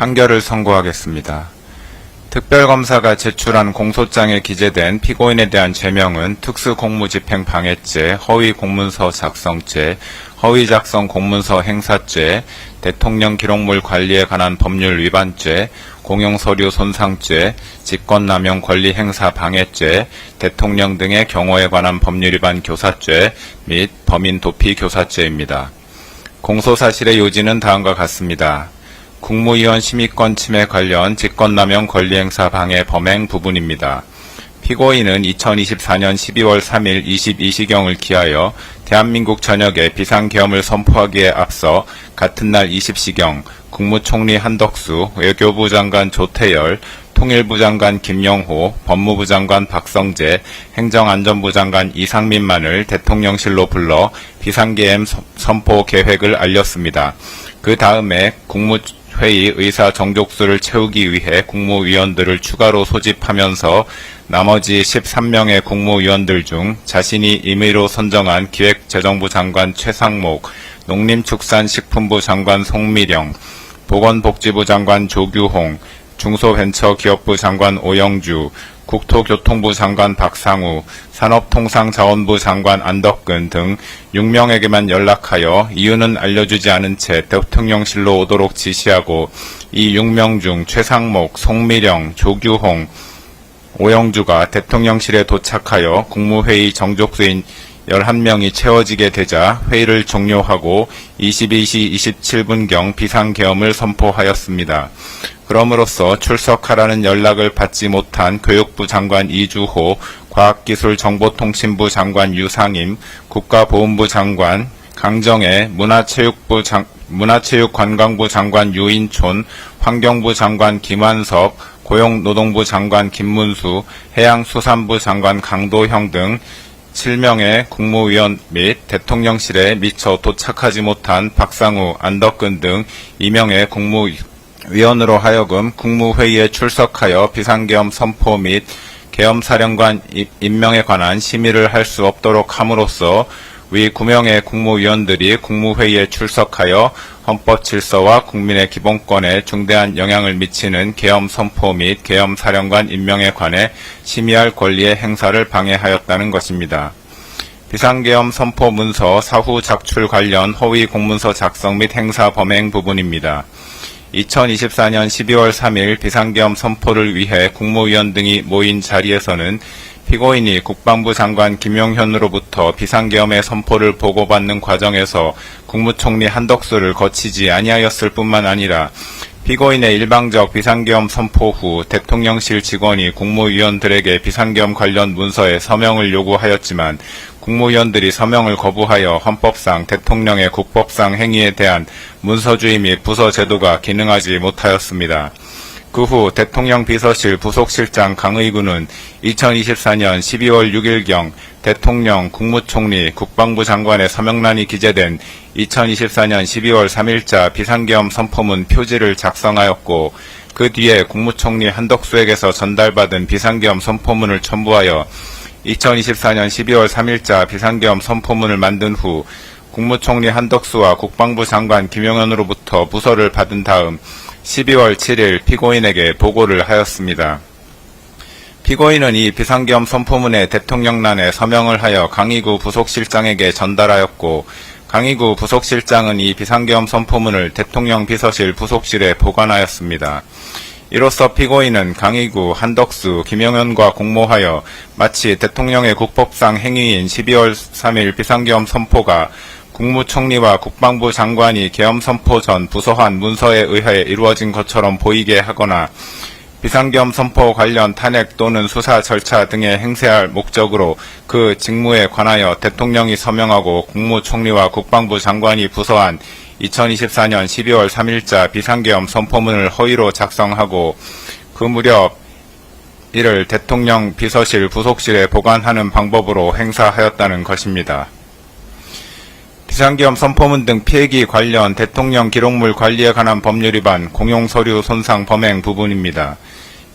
판결을 선고하겠습니다. 특별검사가 제출한 공소장에 기재된 피고인에 대한 죄명은 특수공무집행 방해죄, 허위공문서 작성죄, 허위작성 공문서 행사죄, 대통령 기록물 관리에 관한 법률 위반죄, 공용서류 손상죄, 직권남용 권리행사 방해죄, 대통령 등의 경호에 관한 법률 위반 교사죄 및 범인 도피 교사죄입니다. 공소사실의 요지는 다음과 같습니다. 국무위원 심의권 침해 관련 직권남용 권리행사 방해 범행 부분입니다. 피고인은 2024년 12월 3일 22시경을 기하여 대한민국 전역에 비상계엄을 선포하기에 앞서 같은 날 20시경 국무총리 한덕수, 외교부 장관 조태열, 통일부 장관 김영호, 법무부 장관 박성재, 행정안전부 장관 이상민만을 대통령실로 불러 비상계엄 선포 계획을 알렸습니다. 그 다음에 국무회의 의사 정족수를 채우기 위해 국무위원들을 추가로 소집하면서 나머지 13명의 국무위원들 중 자신이 임의로 선정한 기획재정부 장관 최상목, 농림축산식품부 장관 송미령, 보건복지부 장관 조규홍, 중소벤처기업부 장관 오영주, 국토교통부 장관 박상우, 산업통상자원부 장관 안덕근 등 6명에게만 연락하여 이유는 알려주지 않은 채 대통령실로 오도록 지시하고 이 6명 중 최상목, 송미령, 조규홍, 오영주가 대통령실에 도착하여 국무회의 정족수인 11명이 채워지게 되자 회의를 종료하고 22시 27분경 비상계엄을 선포하였습니다. 그럼으로써 출석하라는 연락을 받지 못한 교육부 장관 이주호, 과학기술정보통신부 장관 유상임, 국가보훈부 장관 강정애, 문화체육관광부 장관 유인촌, 환경부 장관 김환석, 고용노동부 장관 김문수, 해양수산부 장관 강도형 등 7명의 국무위원 및 대통령실에 미처 도착하지 못한 박상우, 안덕근 등 2명의 국무위원으로 하여금 국무회의에 출석하여 비상계엄 선포 및 계엄사령관 임명에 관한 심의를 할 수 없도록 함으로써 위 9명의 국무위원들이 국무회의에 출석하여 헌법 질서와 국민의 기본권에 중대한 영향을 미치는 계엄 선포 및 계엄 사령관 임명에 관해 심의할 권리의 행사를 방해하였다는 것입니다. 비상계엄 선포 문서 사후 작출 관련 허위 공문서 작성 및 행사 범행 부분입니다. 2024년 12월 3일 비상계엄 선포를 위해 국무위원 등이 모인 자리에서는 피고인이 국방부 장관 김용현으로부터 비상계엄의 선포를 보고받는 과정에서 국무총리 한덕수를 거치지 아니하였을 뿐만 아니라 피고인의 일방적 비상계엄 선포 후 대통령실 직원이 국무위원들에게 비상계엄 관련 문서에 서명을 요구하였지만 국무위원들이 서명을 거부하여 헌법상 대통령의 국법상 행위에 대한 문서주의 및 부서 제도가 기능하지 못하였습니다. 그 후 대통령 비서실 부속실장 강의구는 2024년 12월 6일경 대통령, 국무총리, 국방부 장관의 서명란이 기재된 2024년 12월 3일자 비상계엄 선포문 표지를 작성하였고 그 뒤에 국무총리 한덕수에게서 전달받은 비상계엄 선포문을 첨부하여 2024년 12월 3일자 비상계엄 선포문을 만든 후 국무총리 한덕수와 국방부 장관 김용현으로부터 부서를 받은 다음 12월 7일 피고인에게 보고를 하였습니다. 피고인은 이 비상계엄 선포문에 대통령란에 서명을 하여 강의구 부속실장에게 전달하였고 강의구 부속실장은 이 비상계엄 선포문을 대통령 비서실 부속실에 보관하였습니다. 이로써 피고인은 강의구, 한덕수, 김용현과 공모하여 마치 대통령의 국법상 행위인 12월 3일 비상계엄 선포가 국무총리와 국방부 장관이 계엄 선포 전 부서한 문서에 의하여 이루어진 것처럼 보이게 하거나 비상계엄 선포 관련 탄핵 또는 수사 절차 등에 행세할 목적으로 그 직무에 관하여 대통령이 서명하고 국무총리와 국방부 장관이 부서한 2024년 12월 3일자 비상계엄 선포문을 허위로 작성하고 그 무렵 이를 대통령 비서실 부속실에 보관하는 방법으로 행사하였다는 것입니다. 비상계엄 선포문 등 피해기 관련 대통령 기록물 관리에 관한 법률 위반, 공용서류 손상 범행 부분입니다.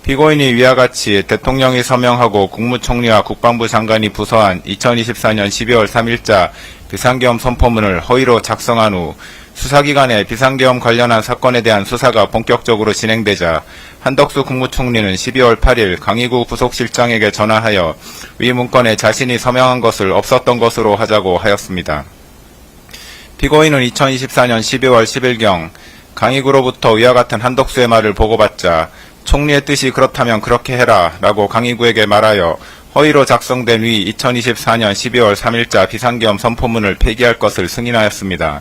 피고인이 위와 같이 대통령이 서명하고 국무총리와 국방부 장관이 부서한 2024년 12월 3일자 비상계엄 선포문을 허위로 작성한 후 수사기관의 비상계엄 관련한 사건에 대한 수사가 본격적으로 진행되자 한덕수 국무총리는 12월 8일 강의구 부속실장에게 전화하여 위 문건에 자신이 서명한 것을 없었던 것으로 하자고 하였습니다. 피고인은 2024년 12월 10일경 강의구로부터 위와 같은 한덕수의 말을 보고받자 총리의 뜻이 그렇다면 그렇게 해라 라고 강의구에게 말하여 허위로 작성된 위 2024년 12월 3일자 비상계엄 선포문을 폐기할 것을 승인하였습니다.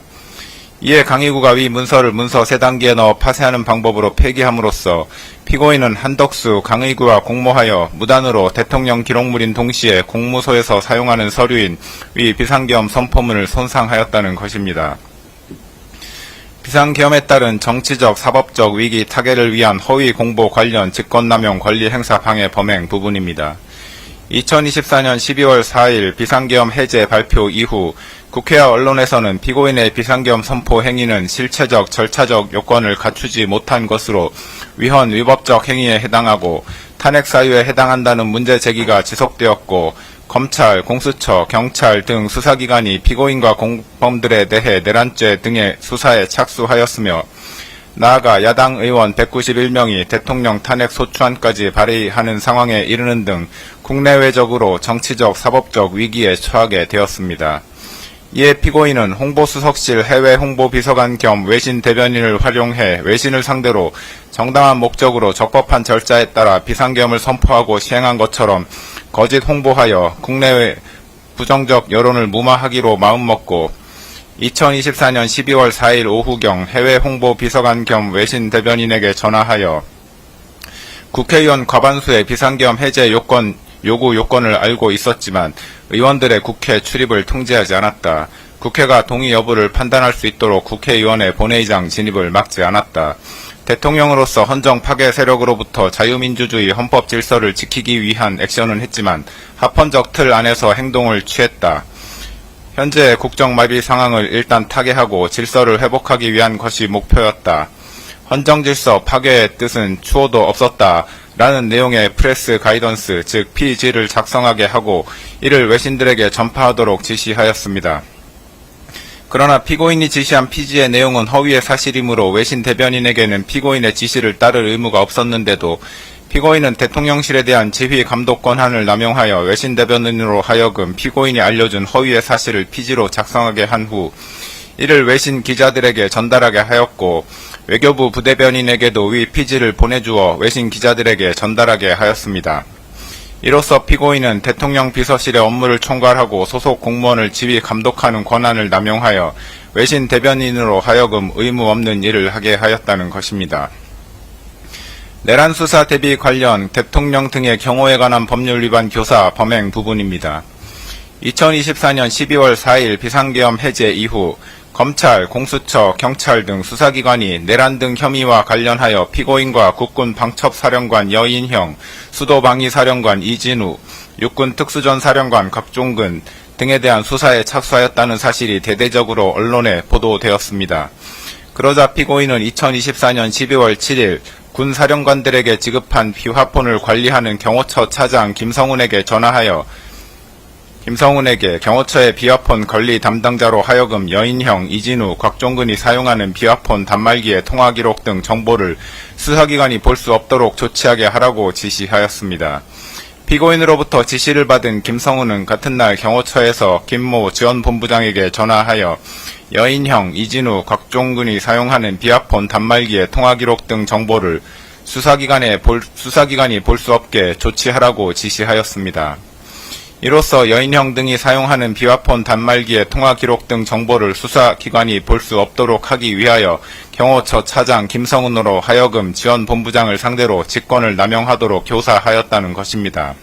이에 강의구가 위 문서를 문서 3단계에 넣어 파쇄하는 방법으로 폐기함으로써 피고인은 한덕수, 강의구와 공모하여 무단으로 대통령 기록물인 동시에 공무소에서 사용하는 서류인 위 비상계엄 선포문을 손상하였다는 것입니다. 비상계엄에 따른 정치적, 사법적 위기 타개를 위한 허위 공보 관련 직권남용 권리행사 방해 범행 부분입니다. 2024년 12월 4일 비상계엄 해제 발표 이후 국회와 언론에서는 피고인의 비상계엄 선포 행위는 실체적, 절차적 요건을 갖추지 못한 것으로 위헌, 위법적 행위에 해당하고 탄핵 사유에 해당한다는 문제 제기가 지속되었고 검찰, 공수처, 경찰 등 수사기관이 피고인과 공범들에 대해 내란죄 등의 수사에 착수하였으며 나아가 야당 의원 191명이 대통령 탄핵 소추안까지 발의하는 상황에 이르는 등 국내외적으로 정치적, 사법적 위기에 처하게 되었습니다. 이에 피고인은 홍보수석실 해외 홍보비서관 겸 외신 대변인을 활용해 외신을 상대로 정당한 목적으로 적법한 절차에 따라 비상계엄을 선포하고 시행한 것처럼 거짓 홍보하여 국내외 부정적 여론을 무마하기로 마음먹고 2024년 12월 4일 오후경 해외 홍보비서관 겸 외신 대변인에게 전화하여 국회의원 과반수의 비상계엄 해제 요구 요건을 알고 있었지만 의원들의 국회 출입을 통제하지 않았다. 국회가 동의 여부를 판단할 수 있도록 국회의원의 본회의장 진입을 막지 않았다. 대통령으로서 헌정 파괴 세력으로부터 자유민주주의 헌법 질서를 지키기 위한 액션은 했지만 합헌적 틀 안에서 행동을 취했다. 현재의 국정마비 상황을 일단 타개하고 질서를 회복하기 위한 것이 목표였다. 헌정질서 파괴의 뜻은 추호도 없었다. 라는 내용의 프레스 가이던스, 즉 PG를 작성하게 하고 이를 외신들에게 전파하도록 지시하였습니다. 그러나 피고인이 지시한 PG의 내용은 허위의 사실이므로 외신 대변인에게는 피고인의 지시를 따를 의무가 없었는데도 피고인은 대통령실에 대한 지휘 감독 권한을 남용하여 외신 대변인으로 하여금 피고인이 알려준 허위의 사실을 PG로 작성하게 한 후 이를 외신 기자들에게 전달하게 하였고 외교부 부대변인에게도 위 PG를 보내주어 외신 기자들에게 전달하게 하였습니다. 이로써 피고인은 대통령 비서실의 업무를 총괄하고 소속 공무원을 지휘 감독하는 권한을 남용하여 외신 대변인으로 하여금 의무 없는 일을 하게 하였다는 것입니다. 내란 수사 대비 관련 대통령 등의 경호에 관한 법률 위반 교사 범행 부분입니다. 2024년 12월 4일 비상계엄 해제 이후 검찰, 공수처, 경찰 등 수사기관이 내란 등 혐의와 관련하여 피고인과 국군 방첩사령관 여인형, 수도방위사령관 이진우, 육군 특수전사령관 곽종근 등에 대한 수사에 착수하였다는 사실이 대대적으로 언론에 보도되었습니다. 그러자 피고인은 2024년 12월 7일 군 사령관들에게 지급한 비화폰을 관리하는 경호처 차장 김성훈에게 전화하여 경호처의 비화폰 관리 담당자로 하여금 여인형, 이진우, 곽종근이 사용하는 비화폰 단말기의 통화 기록 등 정보를 수사기관이 볼 수 없도록 조치하게 하라고 지시하였습니다. 피고인으로부터 지시를 받은 김성훈은 같은 날 경호처에서 김모 지원본부장에게 전화하여 여인형, 이진우, 곽종근이 사용하는 비화폰 단말기의 통화 기록 등 정보를 수사기관이 볼 수 없게 조치하라고 지시하였습니다. 이로써 여인형 등이 사용하는 비화폰 단말기의 통화 기록 등 정보를 수사기관이 볼 수 없도록 하기 위하여 경호처 차장 김성훈으로 하여금 지원본부장을 상대로 직권을 남용하도록 교사하였다는 것입니다.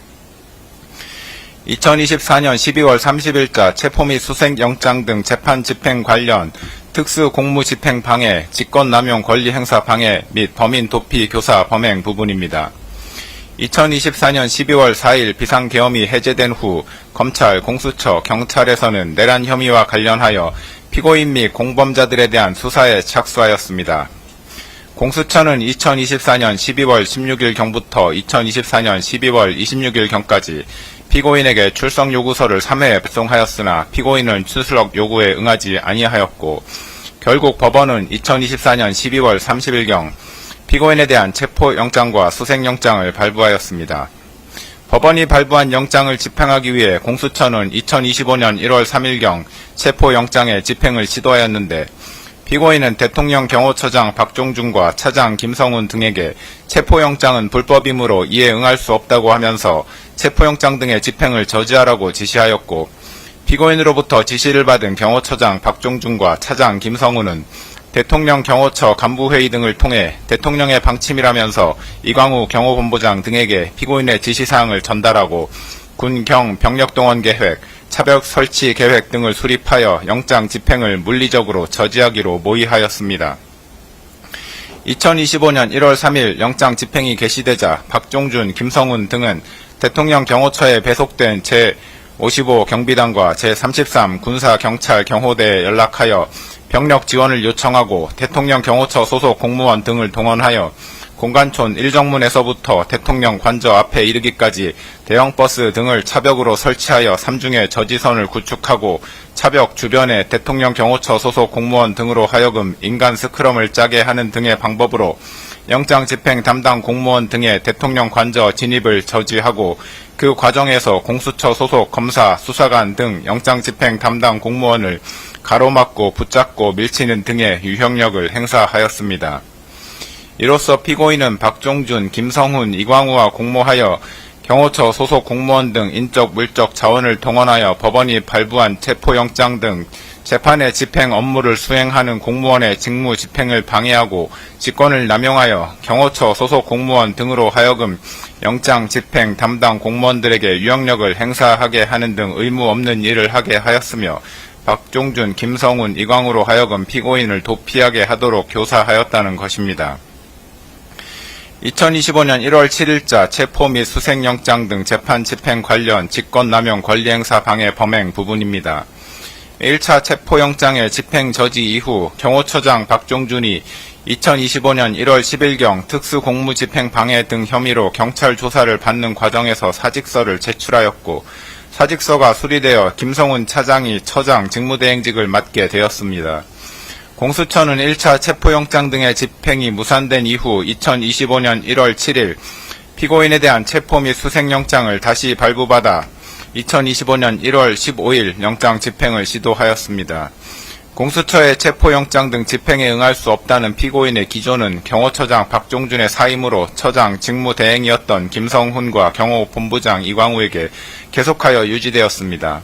2024년 12월 30일자 체포 및 수색영장 등 재판 집행 관련 특수공무집행 방해, 직권남용 권리행사 방해 및 범인 도피 교사 범행 부분입니다. 2024년 12월 4일 비상계엄이 해제된 후 검찰, 공수처, 경찰에서는 내란 혐의와 관련하여 피고인 및 공범자들에 대한 수사에 착수하였습니다. 공수처는 2024년 12월 16일경부터 2024년 12월 26일경까지 피고인에게 출석 요구서를 3회 배송하였으나 피고인은 출석 요구에 응하지 아니하였고 결국 법원은 2024년 12월 30일경 피고인에 대한 체포영장과 수색영장을 발부하였습니다. 법원이 발부한 영장을 집행하기 위해 공수처는 2025년 1월 3일경 체포영장의 집행을 시도하였는데 피고인은 대통령 경호처장 박종준과 차장 김성훈 등에게 체포영장은 불법이므로 이에 응할 수 없다고 하면서 체포영장 등의 집행을 저지하라고 지시하였고, 피고인으로부터 지시를 받은 경호처장 박종준과 차장 김성훈은 대통령 경호처 간부회의 등을 통해 대통령의 방침이라면서 이광우 경호본부장 등에게 피고인의 지시사항을 전달하고 군, 경, 병력동원 계획, 차벽 설치 계획 등을 수립하여 영장 집행을 물리적으로 저지하기로 모의하였습니다. 2025년 1월 3일 영장 집행이 개시되자 박종준, 김성훈 등은 대통령 경호처에 배속된 제55 경비단과 제33 군사경찰 경호대에 연락하여 병력 지원을 요청하고 대통령 경호처 소속 공무원 등을 동원하여 공관촌 1정문에서부터 대통령 관저 앞에 이르기까지 대형 버스 등을 차벽으로 설치하여 삼중의 저지선을 구축하고 차벽 주변에 대통령 경호처 소속 공무원 등으로 하여금 인간 스크럼을 짜게 하는 등의 방법으로 영장 집행 담당 공무원 등의 대통령 관저 진입을 저지하고 그 과정에서 공수처 소속 검사, 수사관 등 영장 집행 담당 공무원을 가로막고 붙잡고 밀치는 등의 유형력을 행사하였습니다. 이로써 피고인은 박종준, 김성훈, 이광우와 공모하여 경호처 소속 공무원 등 인적 물적 자원을 동원하여 법원이 발부한 체포영장 등 재판의 집행 업무를 수행하는 공무원의 직무 집행을 방해하고 직권을 남용하여 경호처 소속 공무원 등으로 하여금 영장 집행 담당 공무원들에게 유형력을 행사하게 하는 등 의무 없는 일을 하게 하였으며 박종준, 김성훈, 이광우로 하여금 피고인을 도피하게 하도록 교사하였다는 것입니다. 2025년 1월 7일자 체포 및 수색영장 등 재판 집행 관련 직권남용 권리행사 방해 범행 부분입니다. 1차 체포영장의 집행 저지 이후 경호처장 박종준이 2025년 1월 10일경 특수공무집행 방해 등 혐의로 경찰 조사를 받는 과정에서 사직서를 제출하였고, 사직서가 수리되어 김성훈 차장이 처장 직무대행직을 맡게 되었습니다. 공수처는 1차 체포영장 등의 집행이 무산된 이후 2025년 1월 7일 피고인에 대한 체포 및 수색영장을 다시 발부받아 2025년 1월 15일 영장 집행을 시도하였습니다. 공수처의 체포영장 등 집행에 응할 수 없다는 피고인의 기조는 경호처장 박종준의 사임으로 처장 직무대행이었던 김성훈과 경호본부장 이광우에게 계속하여 유지되었습니다.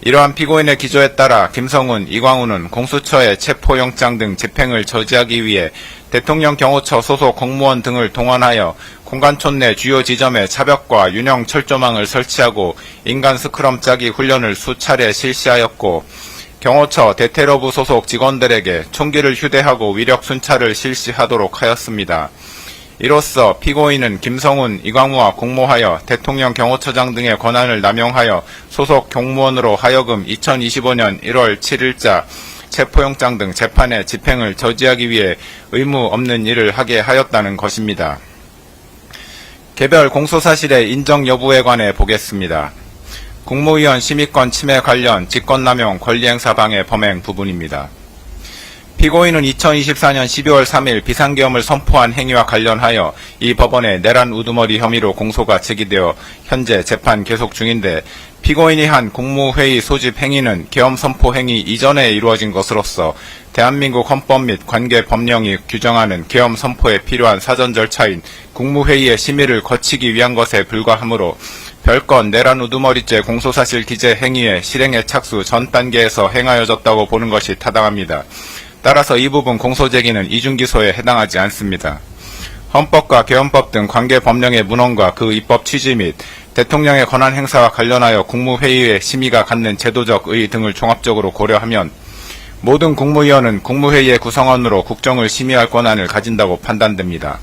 이러한 피고인의 기조에 따라 김성훈, 이광우는 공수처의 체포영장 등 집행을 저지하기 위해 대통령 경호처 소속 공무원 등을 동원하여 공관촌 내 주요 지점에 차벽과 윤형 철조망을 설치하고 인간 스크럼 짜기 훈련을 수차례 실시하였고, 경호처 대테러부 소속 직원들에게 총기를 휴대하고 위력 순찰을 실시하도록 하였습니다. 이로써 피고인은 김성훈, 이광우와 공모하여 대통령 경호처장 등의 권한을 남용하여 소속 공무원으로 하여금 2025년 1월 7일자 체포영장 등 재판의 집행을 저지하기 위해 의무 없는 일을 하게 하였다는 것입니다. 개별 공소사실의 인정 여부에 관해 보겠습니다. 국무위원 심의권 침해 관련 직권남용 권리행사 방해 범행 부분입니다. 피고인은 2024년 12월 3일 비상계엄을 선포한 행위와 관련하여 이 법원에 내란 우두머리 혐의로 공소가 제기되어 현재 재판 계속 중인데, 피고인이 한 국무회의 소집 행위는 계엄 선포 행위 이전에 이루어진 것으로서 대한민국 헌법 및 관계 법령이 규정하는 계엄 선포에 필요한 사전 절차인 국무회의의 심의를 거치기 위한 것에 불과하므로 별건 내란 우두머리죄 공소사실 기재 행위의 실행의 착수 전 단계에서 행하여졌다고 보는 것이 타당합니다. 따라서 이 부분 공소제기는 이중기소에 해당하지 않습니다. 헌법과 계엄법 등 관계 법령의 문헌과 그 입법 취지 및 대통령의 권한 행사와 관련하여 국무회의의 심의가 갖는 제도적 의의 등을 종합적으로 고려하면 모든 국무위원은 국무회의의 구성원으로 국정을 심의할 권한을 가진다고 판단됩니다.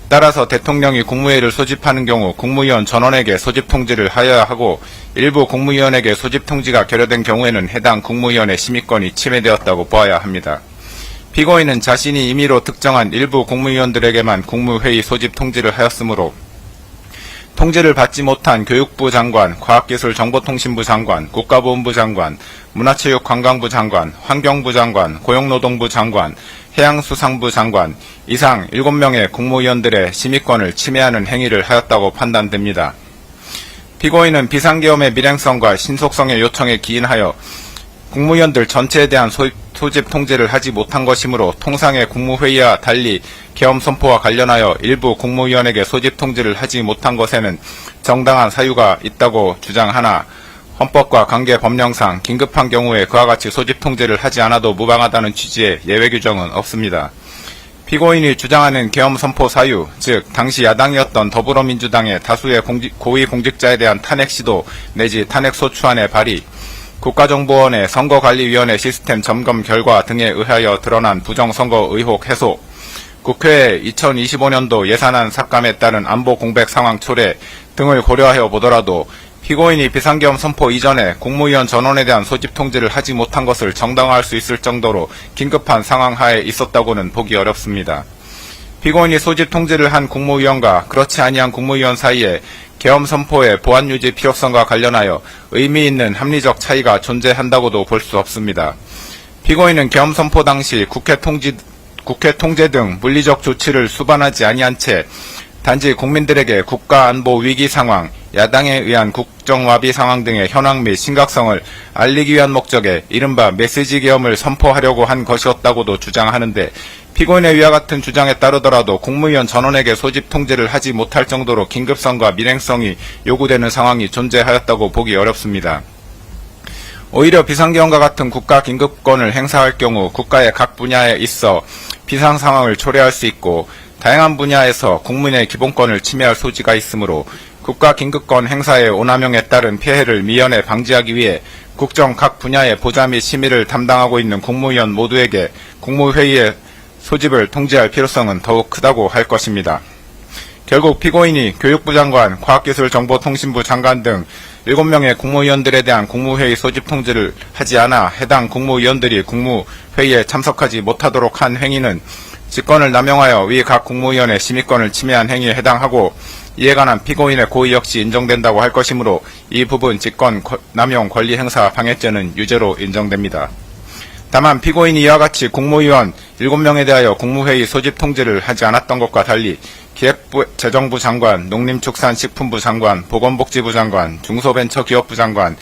따라서 대통령이 국무회의를 소집하는 경우 국무위원 전원에게 소집 통지를 하여야 하고, 일부 국무위원에게 소집 통지가 결여된 경우에는 해당 국무위원의 심의권이 침해되었다고 보아야 합니다. 피고인은 자신이 임의로 특정한 일부 국무위원들에게만 국무회의 소집 통지를 하였으므로 통지를 받지 못한 교육부 장관, 과학기술정보통신부 장관, 국가보훈부 장관, 문화체육관광부 장관, 환경부 장관, 고용노동부 장관, 해양수산부 장관 이상 7명의 국무위원들의 심의권을 침해하는 행위를 하였다고 판단됩니다. 피고인은 비상계엄의 밀행성과 신속성의 요청에 기인하여 국무위원들 전체에 대한 소집 통지를 하지 못한 것이므로 통상의 국무회의와 달리 계엄 선포와 관련하여 일부 국무위원에게 소집 통지를 하지 못한 것에는 정당한 사유가 있다고 주장하나 헌법과 관계 법령상 긴급한 경우에 그와 같이 소집 통지를 하지 않아도 무방하다는 취지의 예외 규정은 없습니다. 피고인이 주장하는 계엄 선포 사유, 즉 당시 야당이었던 더불어민주당의 다수의 고위공직자에 대한 탄핵 시도 내지 탄핵 소추안의 발의, 국가정보원의 선거관리위원회 시스템 점검 결과 등에 의하여 드러난 부정선거 의혹 해소, 국회의 2025년도 예산안 삭감에 따른 안보 공백 상황 초래 등을 고려하여 보더라도 피고인이 비상계엄 선포 이전에 국무위원 전원에 대한 소집 통지를 하지 못한 것을 정당화할 수 있을 정도로 긴급한 상황 하에 있었다고는 보기 어렵습니다. 피고인이 소집 통지를 한 국무위원과 그렇지 아니한 국무위원 사이에 계엄 선포의 보안 유지 필요성과 관련하여 의미 있는 합리적 차이가 존재한다고도 볼 수 없습니다. 피고인은 계엄 선포 당시 국회 통제 등 물리적 조치를 수반하지 아니한 채 단지 국민들에게 국가안보 위기 상황, 야당에 의한 국정와비 상황 등의 현황 및 심각성을 알리기 위한 목적에 이른바 메시지 계엄을 선포하려고 한 것이었다고도 주장하는데 피고인의 위와 같은 주장에 따르더라도 국무위원 전원에게 소집 통지를 하지 못할 정도로 긴급성과 밀행성이 요구되는 상황이 존재하였다고 보기 어렵습니다. 오히려 비상계엄과 같은 국가 긴급권을 행사할 경우 국가의 각 분야에 있어 비상 상황을 초래할 수 있고 다양한 분야에서 국민의 기본권을 침해할 소지가 있으므로 국가 긴급권 행사의 오남용에 따른 피해를 미연에 방지하기 위해 국정 각 분야의 보좌 및 심의를 담당하고 있는 국무위원 모두에게 국무회의의 소집을 통지할 필요성은 더욱 크다고 할 것입니다. 결국 피고인이 교육부 장관, 과학기술정보통신부 장관 등 7명의 국무위원들에 대한 국무회의 소집 통지를 하지 않아 해당 국무위원들이 국무회의에 참석하지 못하도록 한 행위는 직권을 남용하여 위 각 국무위원의 심의권을 침해한 행위에 해당하고 이에 관한 피고인의 고의 역시 인정된다고 할 것이므로 이 부분 직권 남용 권리 행사 방해죄는 유죄로 인정됩니다. 다만 피고인이 이와 같이 국무위원 7명에 대하여 국무회의 소집 통지를 하지 않았던 것과 달리 기획재정부 장관, 농림축산식품부 장관, 보건복지부 장관, 중소벤처기업부 장관,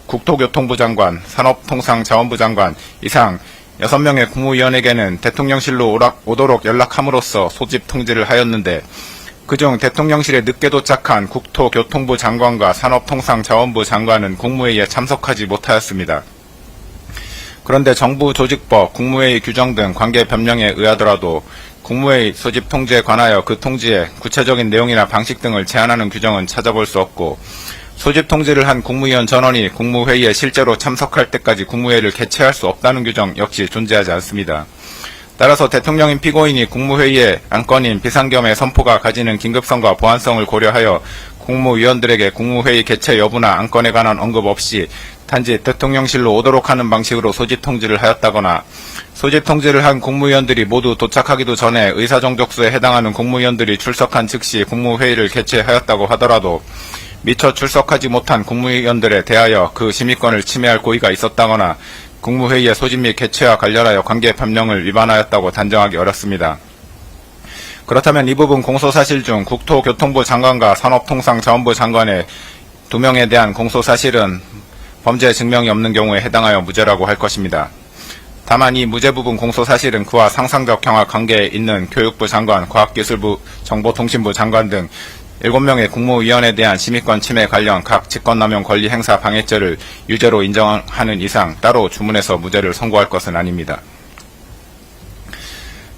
국토교통부 장관, 산업통상자원부 장관 이상 6명의 국무위원에게는 대통령실로 오도록 연락함으로써 소집 통지를 하였는데 그중 대통령실에 늦게 도착한 국토교통부 장관과 산업통상자원부 장관은 국무회의에 참석하지 못하였습니다. 그런데 정부 조직법, 국무회의 규정 등 관계 변명에 의하더라도 국무회의 소집 통지에 관하여 그 통지의 구체적인 내용이나 방식 등을 제한하는 규정은 찾아볼 수 없고 소집 통지를 한 국무위원 전원이 국무회의에 실제로 참석할 때까지 국무회의를 개최할 수 없다는 규정 역시 존재하지 않습니다. 따라서 대통령인 피고인이 국무회의의 안건인 비상계엄의 선포가 가지는 긴급성과 보안성을 고려하여 국무위원들에게 국무회의 개최 여부나 안건에 관한 언급 없이 단지 대통령실로 오도록 하는 방식으로 소집 통지를 하였다거나 소집 통지를 한 국무위원들이 모두 도착하기도 전에 의사정족수에 해당하는 국무위원들이 출석한 즉시 국무회의를 개최하였다고 하더라도 미처 출석하지 못한 국무위원들에 대하여 그 심의권을 침해할 고의가 있었다거나 국무회의의 소집 및 개최와 관련하여 관계 변명을 위반하였다고 단정하기 어렵습니다. 그렇다면 이 부분 공소사실 중 국토교통부 장관과 산업통상자원부 장관의 2명에 대한 공소사실은 범죄 증명이 없는 경우에 해당하여 무죄라고 할 것입니다. 다만 이 무죄 부분 공소사실은 그와 상상적 경합 관계에 있는 교육부 장관, 과학기술부, 정보통신부 장관 등 7명의 국무위원에 대한 심의권 침해 관련 각 직권남용 권리 행사 방해죄를 유죄로 인정하는 이상 따로 주문해서 무죄를 선고할 것은 아닙니다.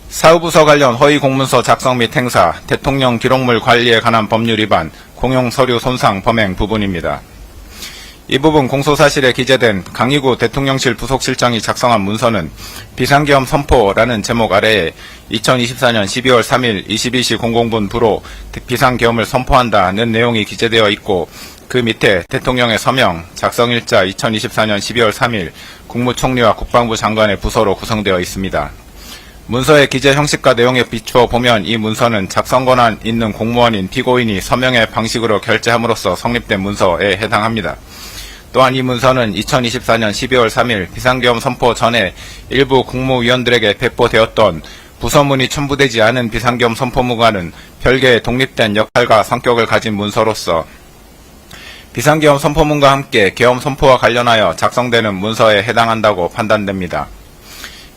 사후부서 관련 허위 공문서 작성 및 행사, 대통령 기록물 관리에 관한 법률 위반, 공용서류 손상 범행 부분입니다. 이 부분 공소사실에 기재된 강희구 대통령실 부속실장이 작성한 문서는 비상계엄 선포라는 제목 아래에 2024년 12월 3일 22시 00분부로 비상계엄을 선포한다는 내용이 기재되어 있고 그 밑에 대통령의 서명, 작성일자 2024년 12월 3일 국무총리와 국방부 장관의 부서로 구성되어 있습니다. 문서의 기재 형식과 내용에 비추어 보면 이 문서는 작성 권한 있는 공무원인 피고인이 서명의 방식으로 결재함으로써 성립된 문서에 해당합니다. 또한 이 문서는 2024년 12월 3일 비상계엄 선포 전에 일부 국무위원들에게 배포되었던 부서문이 첨부되지 않은 비상계엄 선포문과는 별개의 독립된 역할과 성격을 가진 문서로서 비상계엄 선포문과 함께 계엄 선포와 관련하여 작성되는 문서에 해당한다고 판단됩니다.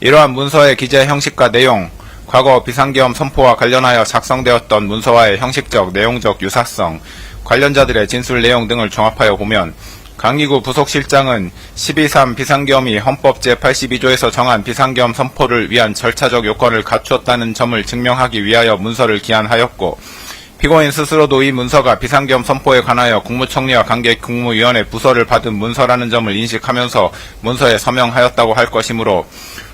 이러한 문서의 기재 형식과 내용, 과거 비상계엄 선포와 관련하여 작성되었던 문서와의 형식적, 내용적 유사성, 관련자들의 진술 내용 등을 종합하여 보면 강기구 부속실장은 12.3 비상계엄이 헌법 제82조에서 정한 비상계엄 선포를 위한 절차적 요건을 갖추었다는 점을 증명하기 위하여 문서를 기한하였고, 피고인 스스로도 이 문서가 비상계엄 선포에 관하여 국무총리와 관계 국무위원회 부서를 받은 문서라는 점을 인식하면서 문서에 서명하였다고 할 것이므로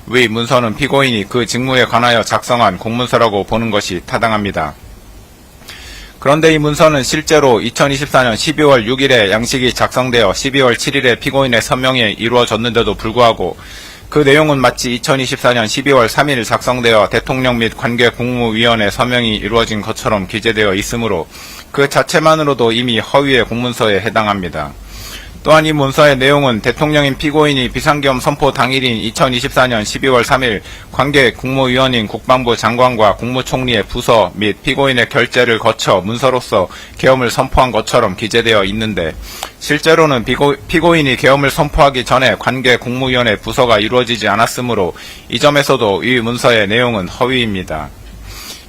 위 문서는 피고인이 그 직무에 관하여 작성한 공문서라고 보는 것이 타당합니다. 그런데 이 문서는 실제로 2024년 12월 6일에 양식이 작성되어 12월 7일에 피고인의 서명이 이루어졌는데도 불구하고 그 내용은 마치 2024년 12월 3일 작성되어 대통령 및 관계 국무위원회 서명이 이루어진 것처럼 기재되어 있으므로 그 자체만으로도 이미 허위의 공문서에 해당합니다. 또한 이 문서의 내용은 대통령인 피고인이 비상계엄 선포 당일인 2024년 12월 3일 관계 국무위원인 국방부 장관과 국무총리의 부서 및 피고인의 결재를 거쳐 문서로서 계엄을 선포한 것처럼 기재되어 있는데, 실제로는 피고인이 계엄을 선포하기 전에 관계 국무위원회 부서가 이루어지지 않았으므로 이 점에서도 이 문서의 내용은 허위입니다.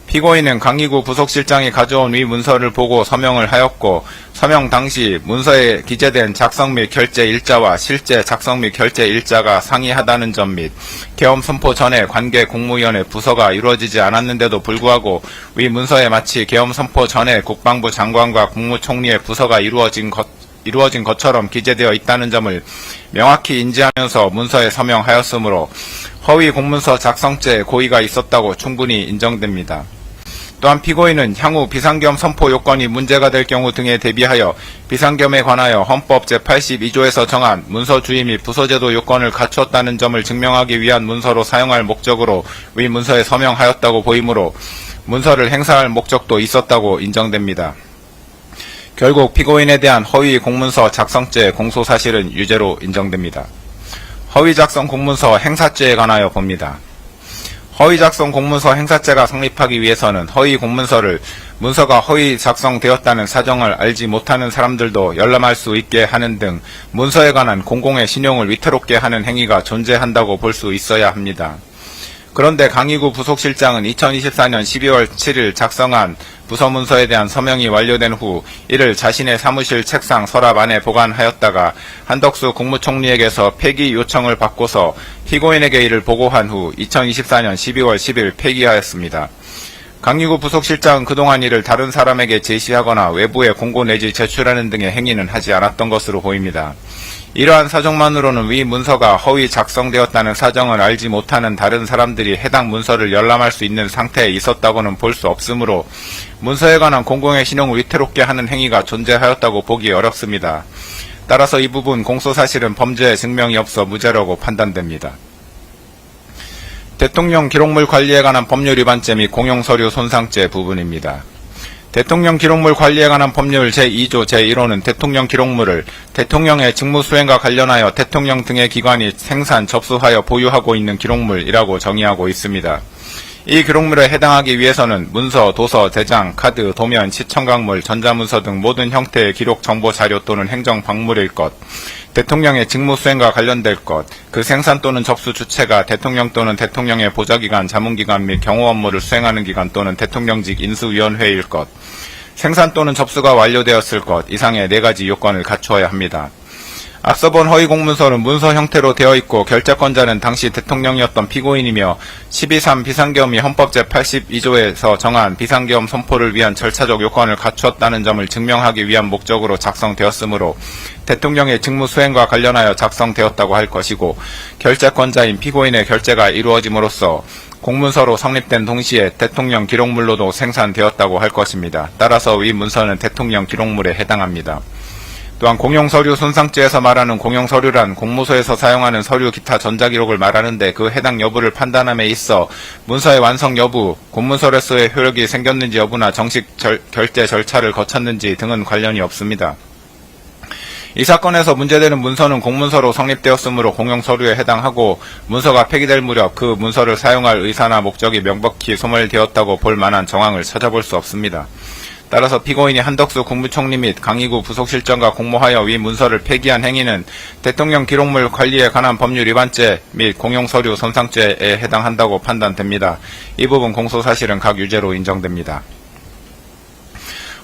피고인은 강기구 부속실장이 가져온 위 문서를 보고 서명을 하였고, 서명 당시 문서에 기재된 작성 및 결재 일자와 실제 작성 및 결재 일자가 상이하다는 점 및 계엄 선포 전에 관계 국무위원회 부서가 이루어지지 않았는데도 불구하고 위 문서에 마치 계엄 선포 전에 국방부 장관과 국무총리의 부서가 이루어진 것처럼 기재되어 있다는 점을 명확히 인지하면서 문서에 서명하였으므로 허위 공문서 작성죄 고의가 있었다고 충분히 인정됩니다. 또한 피고인은 향후 비상계엄 선포 요건이 문제가 될 경우 등에 대비하여 비상계엄에 관하여 헌법 제82조에서 정한 문서 주의 및 부서제도 요건을 갖추었다는 점을 증명하기 위한 문서로 사용할 목적으로 위 문서에 서명하였다고 보이므로 문서를 행사할 목적도 있었다고 인정됩니다. 결국 피고인에 대한 허위 공문서 작성죄 공소사실은 유죄로 인정됩니다. 허위 작성 공문서 행사죄에 관하여 봅니다. 허위 작성 공문서 행사죄가 성립하기 위해서는 허위 공문서를 문서가 허위 작성되었다는 사정을 알지 못하는 사람들도 열람할 수 있게 하는 등 문서에 관한 공공의 신용을 위태롭게 하는 행위가 존재한다고 볼 수 있어야 합니다. 그런데 강기구 부속실장은 2024년 12월 7일 작성한 부서문서에 대한 서명이 완료된 후 이를 자신의 사무실 책상 서랍 안에 보관하였다가 한덕수 국무총리에게서 폐기 요청을 받고서 피고인에게 이를 보고한 후 2024년 12월 10일 폐기하였습니다. 강기구 부속실장은 그동안 이를 다른 사람에게 제시하거나 외부에 공고 내지 제출하는 등의 행위는 하지 않았던 것으로 보입니다. 이러한 사정만으로는 위 문서가 허위 작성되었다는 사정을 알지 못하는 다른 사람들이 해당 문서를 열람할 수 있는 상태에 있었다고는 볼 수 없으므로 문서에 관한 공공의 신용을 위태롭게 하는 행위가 존재하였다고 보기 어렵습니다. 따라서 이 부분 공소사실은 범죄의 증명이 없어 무죄라고 판단됩니다. 대통령 기록물 관리에 관한 법률 위반죄 및 공용서류 손상죄 부분입니다. 대통령 기록물 관리에 관한 법률 제2조 제1호는 대통령 기록물을 대통령의 직무수행과 관련하여 대통령 등의 기관이 생산, 접수하여 보유하고 있는 기록물이라고 정의하고 있습니다. 이 기록물에 해당하기 위해서는 문서, 도서, 대장, 카드, 도면, 시청각물, 전자문서 등 모든 형태의 기록 정보 자료 또는 행정 박물일 것, 대통령의 직무수행과 관련될 것, 그 생산 또는 접수 주체가 대통령 또는 대통령의 보좌기관, 자문기관 및 경호 업무를 수행하는 기관 또는 대통령직 인수위원회일 것, 생산 또는 접수가 완료되었을 것 이상의 4가지 요건을 갖추어야 합니다. 앞서 본 허위 공문서는 문서 형태로 되어 있고 결재권자는 당시 대통령이었던 피고인이며 12.3 비상계엄이 헌법 제82조에서 정한 비상계엄 선포를 위한 절차적 요건을 갖추었다는 점을 증명하기 위한 목적으로 작성되었으므로 대통령의 직무 수행과 관련하여 작성되었다고 할 것이고, 결재권자인 피고인의 결재가 이루어짐으로써 공문서로 성립된 동시에 대통령 기록물로도 생산되었다고 할 것입니다. 따라서 위 문서는 대통령 기록물에 해당합니다. 또한 공용서류 손상죄에서 말하는 공용서류란 공무소에서 사용하는 서류 기타 전자기록을 말하는데 그 해당 여부를 판단함에 있어 문서의 완성 여부, 공문서류서의 효력이 생겼는지 여부나 정식 결제 절차를 거쳤는지 등은 관련이 없습니다. 이 사건에서 문제되는 문서는 공문서로 성립되었으므로 공용서류에 해당하고 문서가 폐기될 무렵 그 문서를 사용할 의사나 목적이 명백히 소멸되었다고 볼 만한 정황을 찾아볼 수 없습니다. 따라서 피고인이 한덕수 국무총리 및 강희구 부속실장과 공모하여 위 문서를 폐기한 행위는 대통령 기록물 관리에 관한 법률 위반죄 및 공용서류 손상죄에 해당한다고 판단됩니다. 이 부분 공소사실은 각 유죄로 인정됩니다.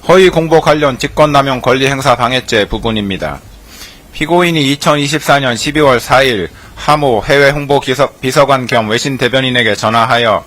허위 공보 관련 직권남용 권리행사 방해죄 부분입니다. 피고인이 2024년 12월 4일 하모 해외홍보비서관 겸 외신 대변인에게 전화하여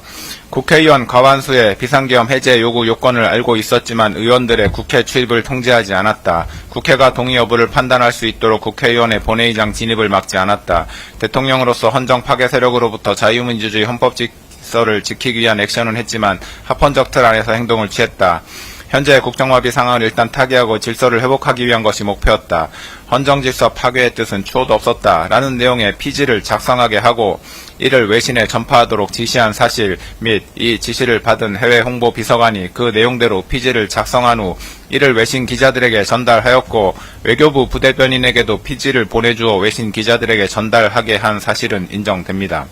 국회의원 과반수의 비상계엄 해제 요구 요건을 알고 있었지만 의원들의 국회 출입을 통제하지 않았다. 국회가 동의 여부를 판단할 수 있도록 국회의원의 본회의장 진입을 막지 않았다. 대통령으로서 헌정 파괴 세력으로부터 자유민주주의 헌법 질서를 지키기 위한 액션은 했지만 합헌적 틀 안에서 행동을 취했다. 현재 국정마비 상황을 일단 타개하고 질서를 회복하기 위한 것이 목표였다. 헌정질서 파괴의 뜻은 추호도 없었다. 라는 내용의 피지를 작성하게 하고 이를 외신에 전파하도록 지시한 사실 및 이 지시를 받은 해외 홍보 비서관이 그 내용대로 피지를 작성한 후 이를 외신 기자들에게 전달하였고 외교부 부대변인에게도 피지를 보내주어 외신 기자들에게 전달하게 한 사실은 인정됩니다.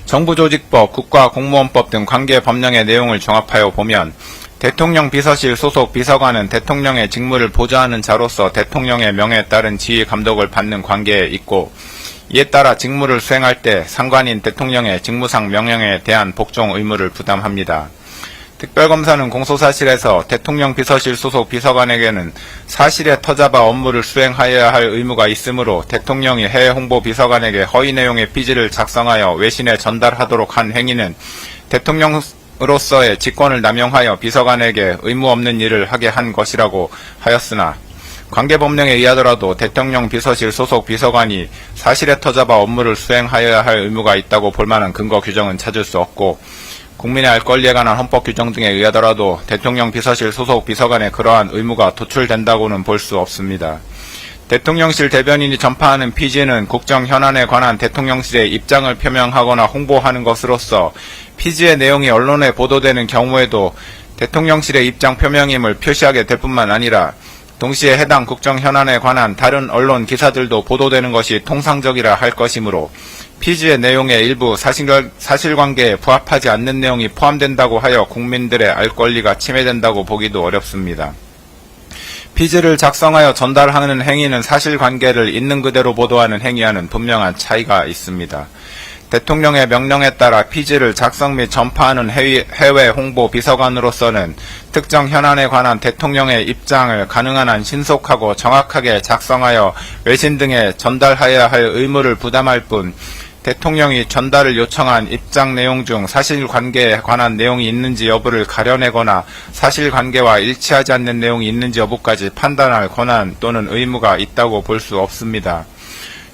정부조직법, 국가공무원법 등 관계 법령의 내용을 종합하여 보면 대통령 비서실 소속 비서관은 대통령의 직무를 보좌하는 자로서 대통령의 명에 따른 지휘 감독을 받는 관계에 있고 이에 따라 직무를 수행할 때 상관인 대통령의 직무상 명령에 대한 복종 의무를 부담합니다. 특별검사는 공소사실에서 대통령 비서실 소속 비서관에게는 사실에 터잡아 업무를 수행하여야 할 의무가 있으므로 대통령이 해외 홍보 비서관에게 허위 내용의 피지를 작성하여 외신에 전달하도록 한 행위는 대통령으로서의 직권을 남용하여 비서관에게 의무 없는 일을 하게 한 것이라고 하였으나 관계법령에 의하더라도 대통령 비서실 소속 비서관이 사실에 터잡아 업무를 수행하여야 할 의무가 있다고 볼 만한 근거 규정은 찾을 수 없고 국민의 알 권리에 관한 헌법 규정 등에 의하더라도 대통령 비서실 소속 비서관의 그러한 의무가 도출된다고는 볼 수 없습니다. 대통령실 대변인이 전파하는 피지는 국정 현안에 관한 대통령실의 입장을 표명하거나 홍보하는 것으로서 피지의 내용이 언론에 보도되는 경우에도 대통령실의 입장 표명임을 표시하게 될 뿐만 아니라 동시에 해당 국정 현안에 관한 다른 언론 기사들도 보도되는 것이 통상적이라 할 것이므로 피지의 내용의 일부 사실관계에 부합하지 않는 내용이 포함된다고 하여 국민들의 알 권리가 침해된다고 보기도 어렵습니다. 피지를 작성하여 전달하는 행위는 사실관계를 있는 그대로 보도하는 행위와는 분명한 차이가 있습니다. 대통령의 명령에 따라 피지를 작성 및 전파하는 해외 홍보 비서관으로서는 특정 현안에 관한 대통령의 입장을 가능한 한 신속하고 정확하게 작성하여 외신 등에 전달하여야 할 의무를 부담할 뿐 대통령이 전달을 요청한 입장 내용 중 사실관계에 관한 내용이 있는지 여부를 가려내거나 사실관계와 일치하지 않는 내용이 있는지 여부까지 판단할 권한 또는 의무가 있다고 볼 수 없습니다.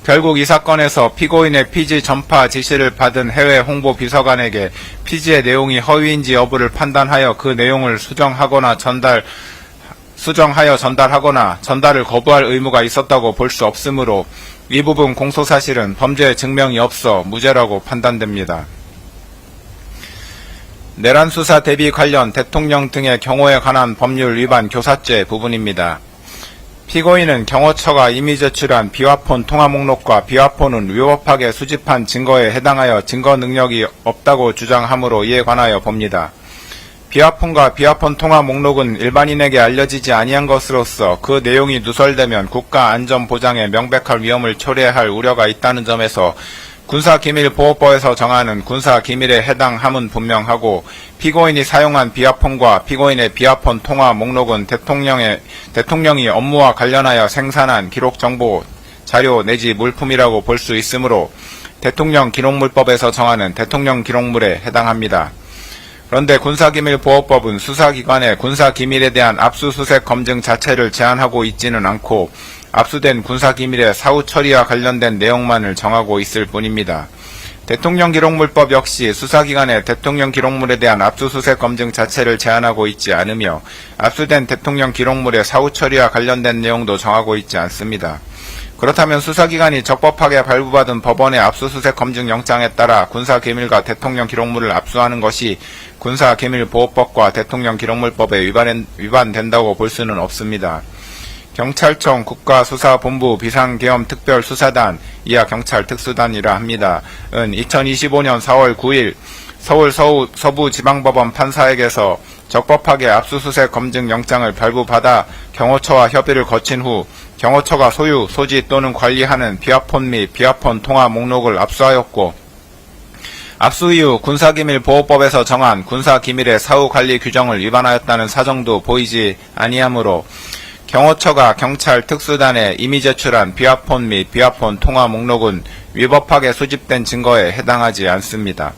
결국 이 사건에서 피고인의 피지 전파 지시를 받은 해외 홍보 비서관에게 피지의 내용이 허위인지 여부를 판단하여 그 내용을 수정하여 전달하거나 전달을 거부할 의무가 있었다고 볼 수 없으므로 이 부분 공소사실은 범죄 증명이 없어 무죄라고 판단됩니다. 내란 수사 대비 관련 대통령 등의 경호에 관한 법률 위반 교사죄 부분입니다. 피고인은 경호처가 이미 제출한 비화폰 통화 목록과 비화폰은 위법하게 수집한 증거에 해당하여 증거 능력이 없다고 주장하므로 이에 관하여 봅니다. 비화폰과 비화폰 통화 목록은 일반인에게 알려지지 아니한 것으로서 그 내용이 누설되면 국가 안전 보장에 명백한 위험을 초래할 우려가 있다는 점에서 군사기밀보호법에서 정하는 군사기밀에 해당함은 분명하고 피고인이 사용한 비화폰과 피고인의 비화폰 통화 목록은 대통령이 업무와 관련하여 생산한 기록정보, 자료 내지 물품이라고 볼 수 있으므로 대통령 기록물법에서 정하는 대통령 기록물에 해당합니다. 그런데 군사기밀보호법은 수사기관의 군사기밀에 대한 압수수색 검증 자체를 제한하고 있지는 않고 압수된 군사기밀의 사후 처리와 관련된 내용만을 정하고 있을 뿐입니다. 대통령 기록물법 역시 수사기관에 대통령 기록물에 대한 압수수색 검증 자체를 제한하고 있지 않으며 압수된 대통령 기록물의 사후 처리와 관련된 내용도 정하고 있지 않습니다. 그렇다면 수사기관이 적법하게 발부받은 법원의 압수수색 검증 영장에 따라 군사기밀과 대통령 기록물을 압수하는 것이 군사기밀보호법과 대통령 기록물법에 위반된다고 볼 수는 없습니다. 경찰청 국가수사본부 비상계엄특별수사단 이하 경찰특수단이라 합니다. 은 2025년 4월 9일 서울 서부지방법원 판사에게서 적법하게 압수수색 검증 영장을 발부받아 경호처와 협의를 거친 후 경호처가 소유, 소지 또는 관리하는 비아폰 및 비아폰 통화 목록을 압수하였고 압수 이후 군사기밀보호법에서 정한 군사기밀의 사후관리 규정을 위반하였다는 사정도 보이지 아니하므로 경호처가 경찰 특수단에 이미 제출한 비아폰 및 비아폰 통화 목록은 위법하게 수집된 증거에 해당하지 않습니다.